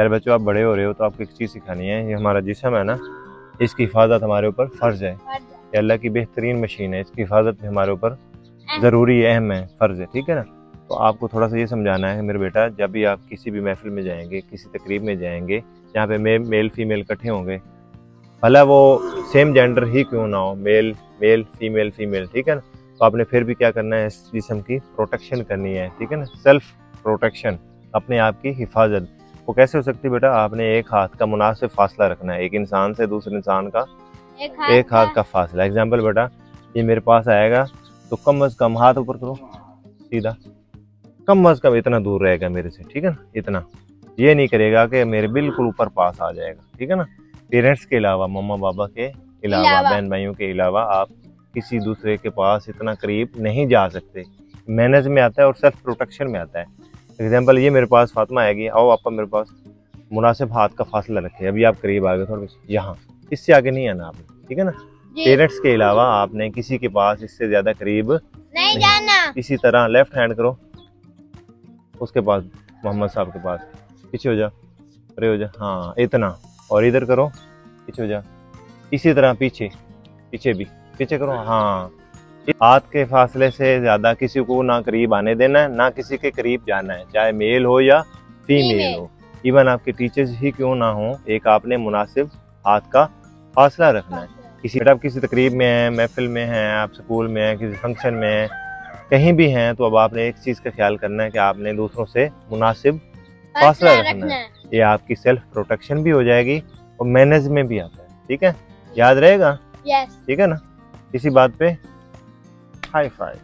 प्यारे बच्चों, आप बड़े हो रहे हो तो आपको एक चीज़ सिखानी है। ये हमारा जिस्म है ना, इसकी हिफाजत हमारे ऊपर फ़र्ज़ है। ये अल्लाह की बेहतरीन मशीन है, इसकी हिफाजत भी हमारे ऊपर ज़रूरी है, अहम है, फ़र्ज़ है। ठीक है ना। तो आपको थोड़ा सा ये समझाना है मेरे बेटा, जब भी आप किसी भी महफिल में जाएंगे, किसी तकरीब में जाएंगे जहाँ पे मेल फीमेल इकट्ठे होंगे, भला वो सेम जेंडर ही क्यों ना हो, मेल मेल फीमेल फीमेल, ठीक है ना, तो आपने फिर भी क्या करना है, इस जिस्म की प्रोटेक्शन करनी है। ठीक है ना, सेल्फ प्रोटेक्शन, अपने आप की हिफाजत। वो कैसे हो सकती है बेटा, आपने एक हाथ का मुनासिब फासला रखना है, एक इंसान से दूसरे इंसान का एक हाथ का फासला। एग्जाम्पल बेटा, ये मेरे पास आएगा तो कम अज कम हाथ ऊपर करो सीधा, कम अज कम इतना दूर रहेगा मेरे से। ठीक है ना, इतना, ये नहीं करेगा कि मेरे बिल्कुल ऊपर पास आ जाएगा। ठीक है ना। पेरेंट्स के अलावा, मम्मा पापा के अलावा, बहन भाइयों के अलावा आप किसी दूसरे के पास इतना करीब नहीं जा सकते। मैनेज में आता है और सेल्फ प्रोटेक्शन में आता है। एग्जाम्पल, ये मेरे पास फातिमा आएगी, आओ आपका मेरे पास मुनासिब हाथ का फासला रखे, अभी आप करीब आ गए थोड़ा, यहाँ, इससे आगे नहीं आना आपने। ठीक है ना। पेरेंट्स के अलावा आपने किसी के पास इससे ज्यादा करीब नहीं जाना। इसी तरह लेफ्ट हैंड करो उसके पास, मोहम्मद साहब के पास, पीछे हो जा, अरे हो जा, हाँ इतना, और इधर करो, पीछे हो जा, इसी तरह पीछे, पीछे भी पीछे करो, हाँ। हाथ के फासले से ज्यादा किसी को ना करीब आने देना है, ना किसी के करीब जाना है, चाहे मेल हो या फीमेल हो, इवन आपके टीचर्स ही क्यों ना हो, एक आपने मुनासिब हाथ का फासला रखना है। किसी तकरीब में है, महफिल में है, आप स्कूल में है, किसी फंक्शन में है, कहीं भी हैं, तो अब आपने एक चीज़ का ख्याल करना है कि आपने दूसरों से मुनासिब फासला रखना है। ये आपकी सेल्फ प्रोटेक्शन भी हो जाएगी और मैनेज में भी आता है। ठीक है, याद रहेगा। ठीक है ना। इसी बात पे हाई फाइव।